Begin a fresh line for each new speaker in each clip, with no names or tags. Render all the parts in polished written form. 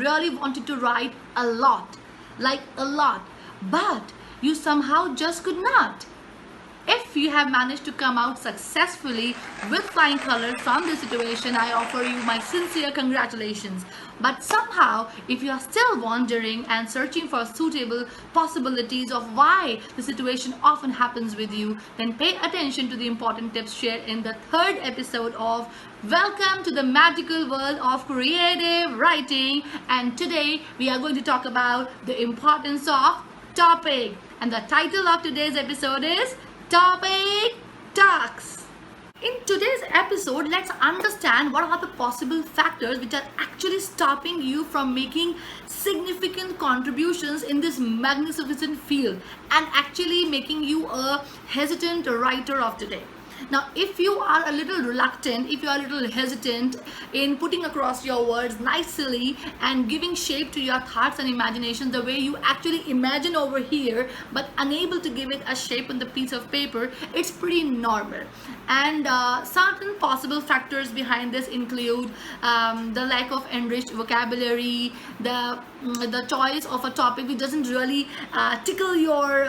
really wanted to write a lot, like a lot, but you somehow just could not. If you have managed to come out successfully with flying colors from this situation, I offer you my sincere congratulations. But somehow, if you are still wondering and searching for suitable possibilities of why the situation often happens with you, then pay attention to the important tips shared in the third episode of Welcome to the Magical World of Creative Writing. And today we are going to talk about the importance of topic. And the title of today's episode is Topic Talks. In today's episode, let's understand what are the possible factors which are actually stopping you from making significant contributions in this magnificent field and actually making you a hesitant writer of today. Now, if you are a little reluctant, if you are a little hesitant in putting across your words nicely and giving shape to your thoughts and imagination the way you actually imagine over here, but unable to give it a shape on the piece of paper, it's pretty normal. And certain possible factors behind this include the lack of enriched vocabulary, the choice of a topic which doesn't really tickle your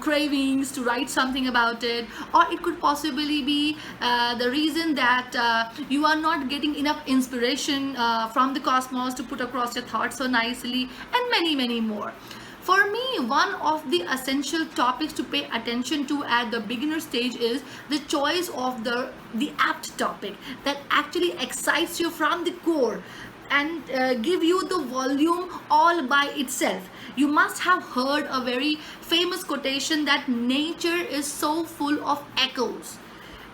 cravings to write something about it, or it could possibly be the reason that you are not getting enough inspiration from the cosmos to put across your thoughts so nicely, and many more. For me, one of the essential topics to pay attention to at the beginner stage is the choice of the apt topic that actually excites you from the core and give you the volume all by itself. You must have heard a very famous quotation that nature is so full of echoes.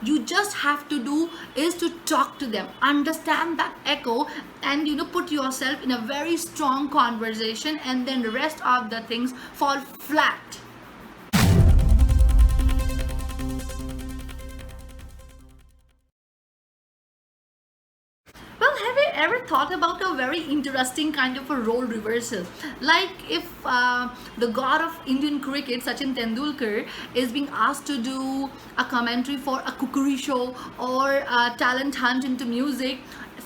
You just have to do is to talk to them, understand that echo, and put yourself in a very strong conversation, and then the rest of the things fall flat. Well, have you ever thought about a very interesting kind of a role reversal? Like if the god of Indian cricket, Sachin Tendulkar, is being asked to do a commentary for a cookery show or a talent hunt into music.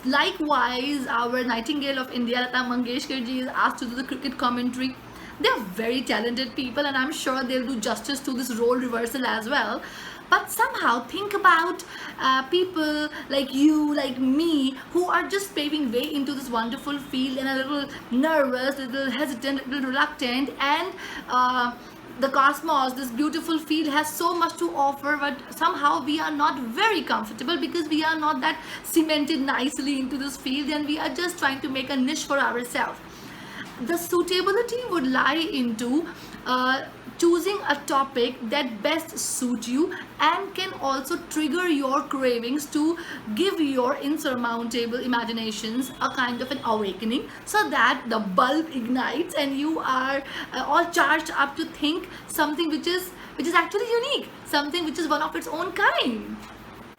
Likewise, our Nightingale of India, Lata Mangeshkar ji, is asked to do the cricket commentary. They're very talented people, and I'm sure they'll do justice to this role reversal as well. But somehow think about people like you, like me, who are just paving way into this wonderful field and a little nervous, a little hesitant, a little reluctant, and the cosmos, this beautiful field, has so much to offer, but somehow we are not very comfortable because we are not that cemented nicely into this field, and we are just trying to make a niche for ourselves. The suitability would lie into choosing a topic that best suits you and can also trigger your cravings to give your insurmountable imaginations a kind of an awakening, so that the bulb ignites and you are all charged up to think something which is actually unique, something which is one of its own kind.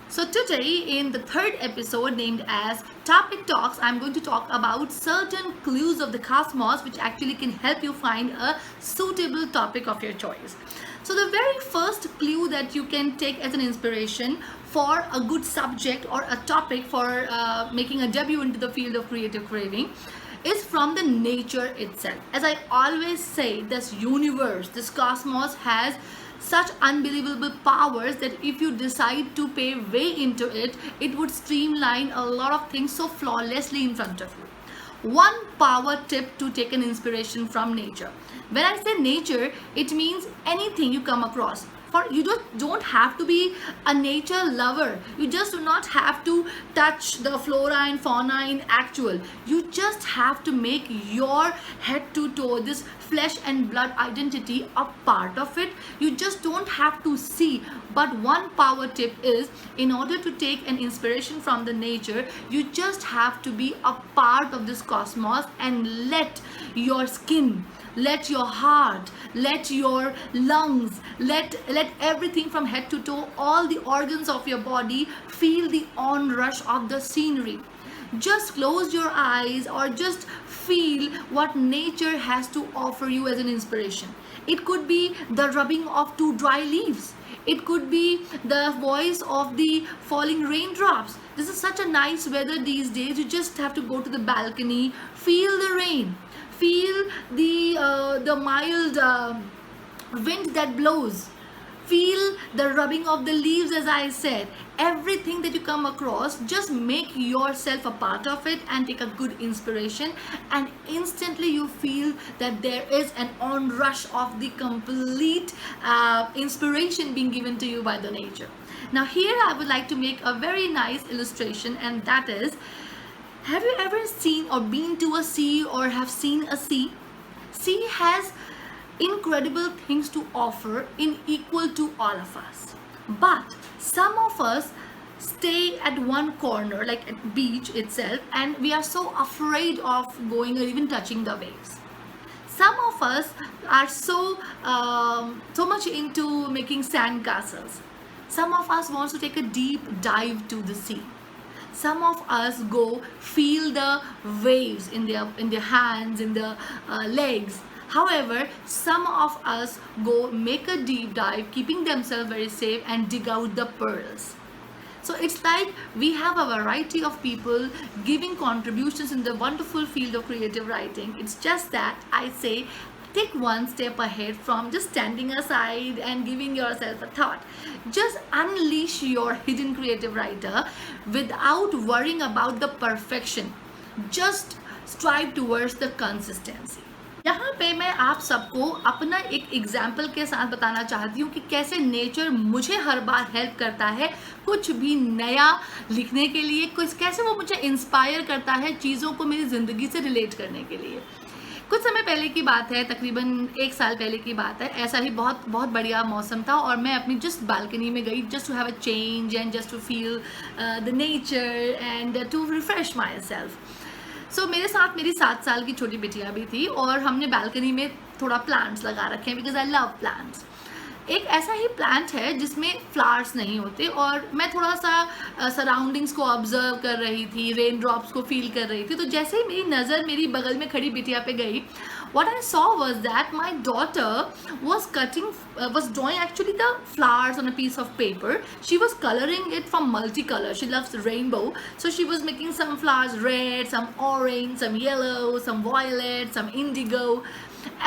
So today, in the third episode named as Topic Talks, I'm going to talk about certain clues of the cosmos which actually can help you find a suitable topic of your choice. So the very first clue that you can take as an inspiration for a good subject or a topic for making a debut into the field of creative craving is from the nature itself. As I always say, this universe, this cosmos has such unbelievable powers that if you decide to pay way into it, it would streamline a lot of things so flawlessly in front of you. One power tip to take an inspiration from nature. When I say nature, it means anything you come across. For you don't have to be a nature lover. You just do not have to touch the flora and fauna in actual. You just have to make your head to toe, this flesh and blood identity, a part of it. You just don't have to see. But one power tip is, in order to take an inspiration from the nature, you just have to be a part of this cosmos and let your skin, let your heart, let your lungs, let everything from head to toe, all the organs of your body, feel the onrush of the scenery. Just close your eyes or just feel what nature has to offer you as an inspiration. It could be the rubbing of two dry leaves. It could be the voice of the falling raindrops. This is such a nice weather these days. You just have to go to the balcony, feel the rain, feel the mild wind that blows, feel the rubbing of the leaves. As I said, everything that you come across, just make yourself a part of it and take a good inspiration, and instantly you feel that there is an onrush of the complete inspiration being given to you by the nature. Now here I would like to make a very nice illustration, and that is, have you ever seen or been to a sea or have seen a sea? Sea has incredible things to offer in equal to all of us, but some of us stay at one corner, like at beach itself, and we are so afraid of going or even touching the waves. Some of us are so much into making sand castles. Some of us wants to take a deep dive to the sea. Some of us go feel the waves in their hands, in the legs. However, some of us go make a deep dive, keeping themselves very safe, and dig out the pearls. So it's like we have a variety of people giving contributions in the wonderful field of creative writing. It's just that I say, take one step ahead from just standing aside and giving yourself a thought. Just unleash your hidden creative writer without worrying about the perfection. Just strive towards the consistency. यहाँ पे मैं आप सबको अपना एक example के साथ बताना चाहती हूँ कि कैसे नेचर मुझे हर बार हेल्प करता है कुछ भी नया लिखने के लिए, कैसे वो मुझे इंस्पायर करता है चीज़ों को मेरी ज़िंदगी से रिलेट करने के लिए। कुछ समय पहले की बात है, तकरीबन 1 साल पहले की बात है, ऐसा ही बहुत बहुत बढ़िया मौसम था और मैं अपनी जस्ट बालकनी में गई, just to have a change and just to feel the nature and to refresh myself. So मेरे साथ मेरी 7 साल की छोटी बिटिया भी थी और हमने बालकनी में थोड़ा प्लांट्स लगा रखे हैं, बिकॉज आई लव प्लांट्स। एक ऐसा ही प्लांट है जिसमें फ्लावर्स नहीं होते, और मैं थोड़ा सा सराउंडिंग्स को ऑब्जर्व कर रही थी, रेन ड्रॉप्स को फील कर रही थी। तो जैसे ही मेरी नज़र मेरी बगल में खड़ी बिटिया पे गई, what I saw was that my daughter was drawing actually the flowers on a piece of paper. She was coloring it from multicolor. She loves the rainbow, so she was making some flowers red, some orange, some yellow, some violet, some indigo.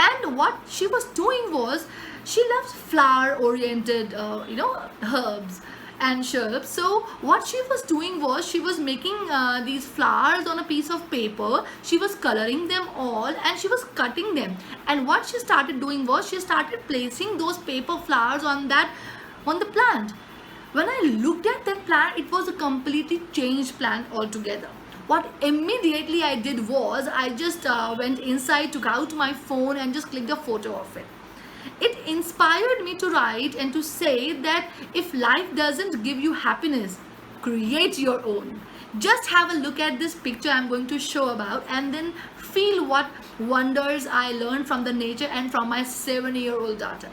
And what she was doing was, she loves flower oriented herbs and shrubs. So what she was doing was, she was making these flowers on a piece of paper. She was coloring them all and she was cutting them, and what she started doing was, she started placing those paper flowers on the plant. When I looked at that plant, it was a completely changed plant altogether. What immediately I did was, I just went inside, took out my phone and just clicked a photo of it. It inspired me to write and to say that if life doesn't give you happiness, create your own. Just have a look at this picture I'm going to show about, and then feel what wonders I learned from the nature and from my 7-year-old daughter.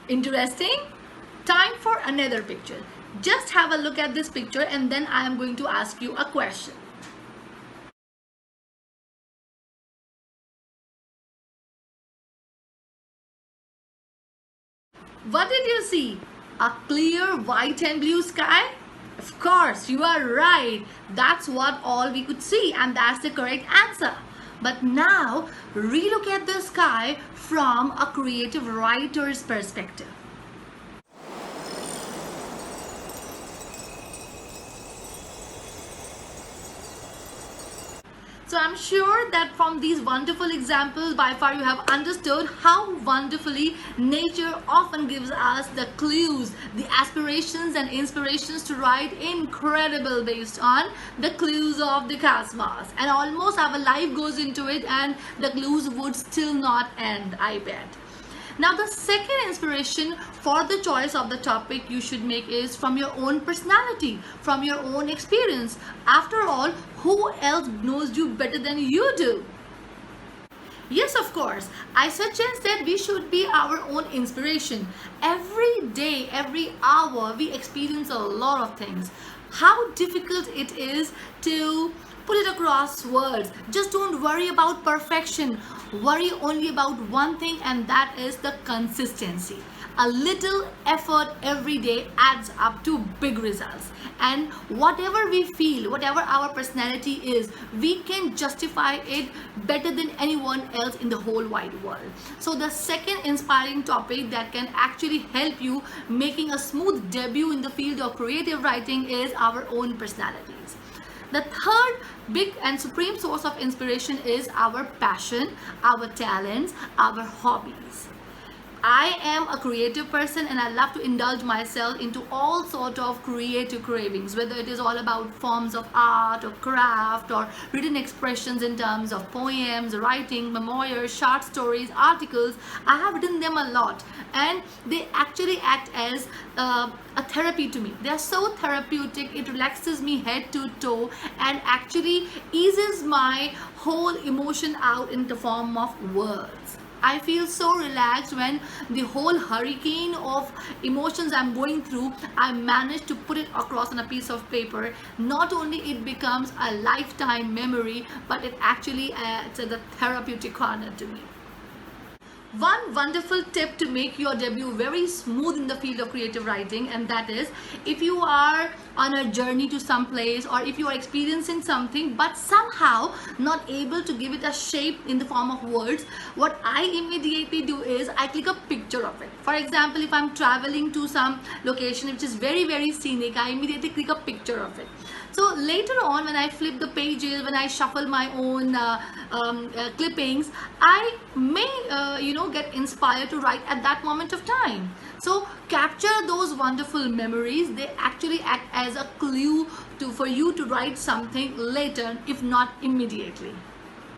Interesting? Time for another picture. Just have a look at this picture and then I am going to ask you a question. What did you see? A clear white and blue sky? Of course, you are right. That's what all we could see, and that's the correct answer. But now, relook at the sky from a creative writer's perspective. So I'm sure that from these wonderful examples, by far you have understood how wonderfully nature often gives us the clues, the aspirations and inspirations to write incredible based on the clues of the cosmos. And almost our life goes into it and the clues would still not end, I bet. Now the second inspiration for the choice of the topic you should make is from your own personality, from your own experience. After all, who else knows you better than you do? Yes, of course. I suggest that we should be our own inspiration. Every day, every hour, we experience a lot of things. How difficult it is to put it across words. Just don't worry about perfection. Worry only about one thing, and that is the consistency. A little effort every day adds up to big results. And whatever we feel, whatever our personality is, we can justify it better than anyone else in the whole wide world. So the second inspiring topic that can actually help you making a smooth debut in the field of creative writing is our own personalities. The third big and supreme source of inspiration is our passion, our talents, our hobbies. I am a creative person and I love to indulge myself into all sort of creative cravings, whether it is all about forms of art or craft or written expressions in terms of poems, writing, memoirs, short stories, articles. I have written them a lot, and they actually act as a therapy to me. They are so therapeutic. It relaxes me head to toe and actually eases my whole emotion out in the form of words. I feel so relaxed when the whole hurricane of emotions I'm going through, I manage to put it across on a piece of paper. Not only it becomes a lifetime memory, but it actually adds a therapeutic corner to me. One wonderful tip to make your debut very smooth in the field of creative writing, and that is, if you are on a journey to some place or if you are experiencing something but somehow not able to give it a shape in the form of words, what I immediately do is I click a picture of it. For example, if I'm traveling to some location which is very scenic, I immediately click a picture of it. So later on, when I flip the pages, when I shuffle my own clippings, I may get inspired to write at that moment of time. So capture those wonderful memories. They actually act as a clue for you to write something later, if not immediately.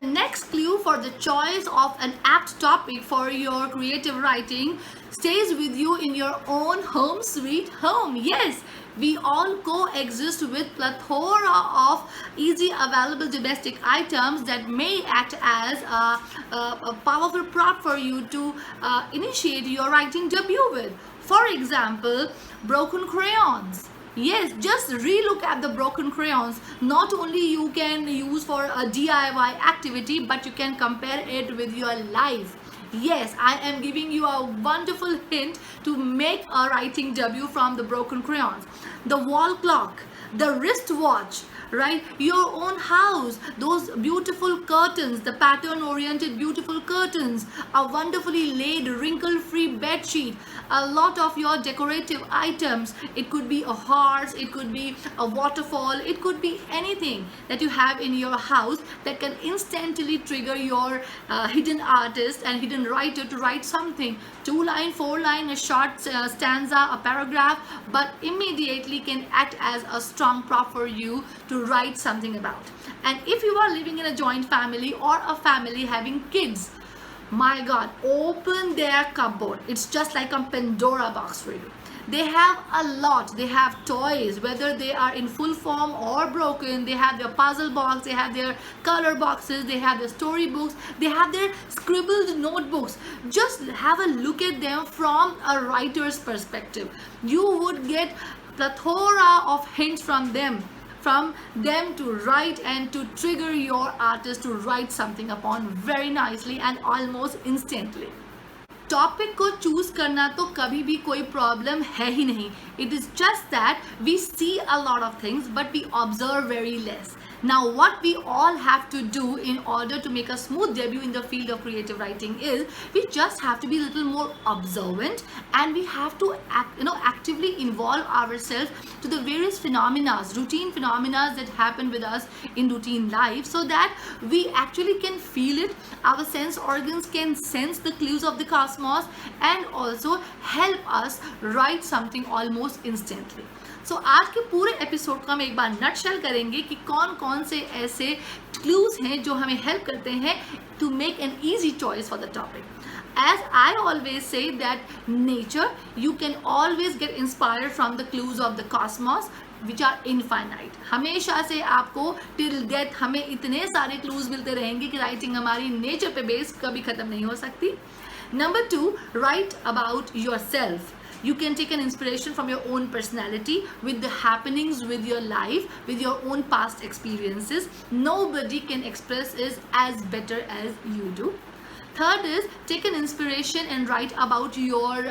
The next clue for the choice of an apt topic for your creative writing stays with you in your own home sweet home. Yes, we all coexist with plethora of easy available domestic items that may act as a powerful prop for you to initiate your writing debut with. For example, broken crayons. Yes, just relook at the broken crayons. Not only you can use for a DIY activity, but you can compare it with your life. Yes, I am giving you a wonderful hint to make a writing debut from the broken crayons. The wall clock, the wristwatch, right? Your own house, those beautiful curtains, the pattern oriented beautiful curtains, a wonderfully laid wrinkle free bed sheet, a lot of your decorative items. It could be a horse, it could be a waterfall, it could be anything that you have in your house that can instantly trigger your hidden artist and hidden writer to write something. 2 line, 4 line, a short stanza, a paragraph, but immediately can act as a strong prop for you to write something about. And if you are living in a joint family or a family having kids, my God, open their cupboard. It's just like a Pandora box for you. They have a lot. They have toys, whether they are in full form or broken. They have their puzzle box, they have their color boxes, they have their storybooks, they have their scribbled notebooks. Just have a look at them from a writer's perspective. You would get plethora of hints from them to write and to trigger your artist to write something upon very nicely and almost instantly. Topic को choose करना तो कभी भी कोई problem है ही नहीं. It is just that we see a lot of things but we observe very less. Now what we all have to do in order to make a smooth debut in the field of creative writing is we just have to be a little more observant, and we have to actively involve ourselves to the various routine phenomena that happen with us in routine life, so that we actually can feel it. Our sense organs can sense the clues of the cosmos and also help us write something almost instantly. सो आज के पूरे episode को हम एक बार nutshell करेंगे कि कौन कौन से ऐसे क्लूज हैं जो हमें हेल्प करते हैं to make an easy choice for the topic. As I always say that nature, you can always get inspired from the clues of the cosmos which are infinite. हमेशा से आपको till death हमें इतने सारे clues मिलते रहेंगे कि writing हमारी nature पे base कभी ख़त्म नहीं हो सकती. Number 2, write about yourself. You can take an inspiration from your own personality, with the happenings with your life, with your own past experiences. Nobody can express it as better as you do. Third is, take an inspiration and write about your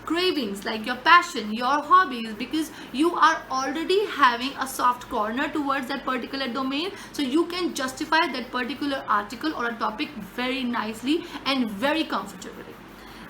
cravings, like your passion, your hobbies, because you are already having a soft corner towards that particular domain, so you can justify that particular article or a topic very nicely and very comfortably.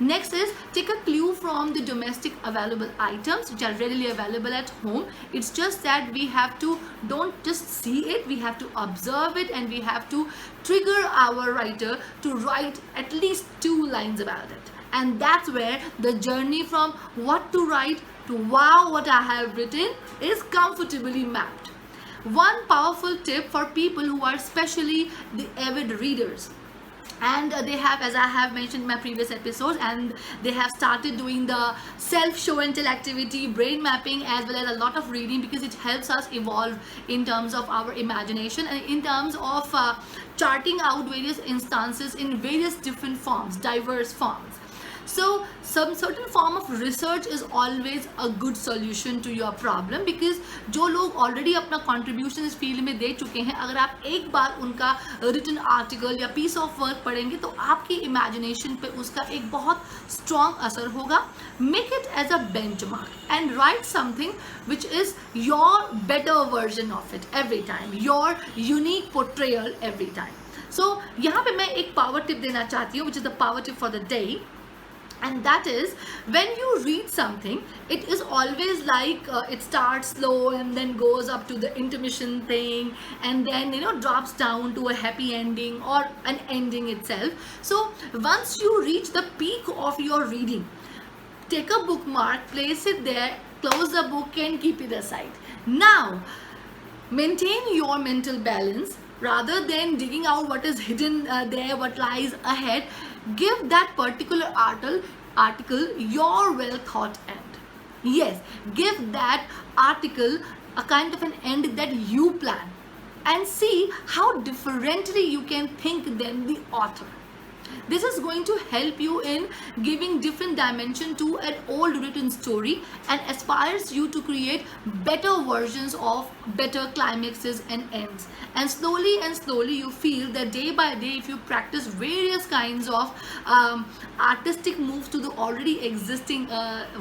Next is, take a clue from the domestic available items which are readily available at home. It's just that we have to, don't just see it, we have to observe it, and we have to trigger our writer to write at least 2 lines about it. And that's where the journey from what to write to wow, what I have written is comfortably mapped. One powerful tip for people who are especially the avid readers, and they have, as I have mentioned in my previous episodes, and they have started doing the self show and tell activity, brain mapping, as well as a lot of reading, because it helps us evolve in terms of our imagination and in terms of charting out various instances in various different forms, diverse forms. So some certain form of research is always a good solution to your problem, because जो लोग already अपना contribution इस field में दे चुके हैं, अगर आप एक बार उनका written article या piece of work पढ़ेंगे तो आपकी imagination पे उसका एक बहुत strong असर होगा. Make it as a benchmark and write something which is your better version of it every time, your unique portrayal every time. So यहाँ पे मैं एक power tip देना चाहती हूँ, which is the power tip for the day. And that is, when you read something, it is always like it starts slow and then goes up to the intermission thing, and then drops down to a happy ending or an ending itself. So once you reach the peak of your reading, take a bookmark, place it there, close the book and keep it aside. Now maintain your mental balance. Rather than digging out what is hidden there, what lies ahead, give that particular article your well thought end. Yes, give that article a kind of an end that you plan, and see how differently you can think than the author. This is going to help you in giving different dimension to an old written story, and aspires you to create better versions of better climaxes and ends. And slowly you feel that day by day, if you practice various kinds of artistic moves to the already existing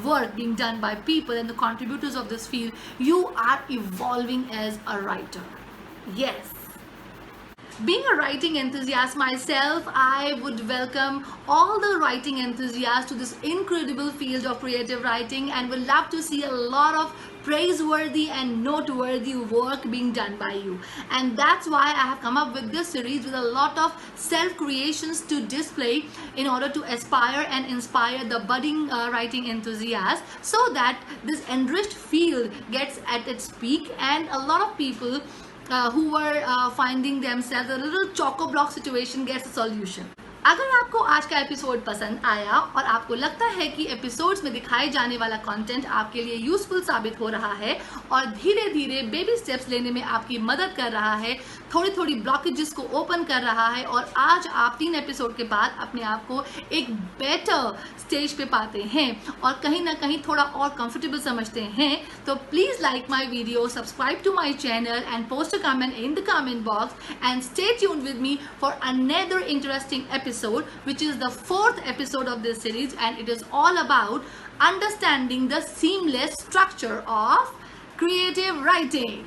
work being done by people and the contributors of this field, you are evolving as a writer. Yes. Being a writing enthusiast myself, I would welcome all the writing enthusiasts to this incredible field of creative writing, and would love to see a lot of praiseworthy and noteworthy work being done by you. And that's why I have come up with this series with a lot of self creations to display in order to aspire and inspire the budding writing enthusiasts, so that this enriched field gets at its peak, and a lot of people who were finding themselves a little choco-block situation gets a solution. अगर आपको आज का episode पसंद आया और आपको लगता है कि एपिसोड्स में दिखाए जाने वाला कंटेंट आपके लिए यूजफुल साबित हो रहा है और धीरे धीरे बेबी स्टेप्स लेने में आपकी मदद कर रहा है, थोड़ी थोड़ी ब्लॉकेजेस को ओपन कर रहा है, और आज आप 3 एपिसोड के बाद अपने आप को एक बेटर स्टेज पे पाते हैं और कहीं ना कहीं थोड़ा और कंफर्टेबल समझते हैं, तो please like my video, subscribe to my channel and post a comment in the comment box, and stay tuned with me for another interesting episode, which is the 4th episode of this series, and it is all about understanding the seamless structure of creative writing.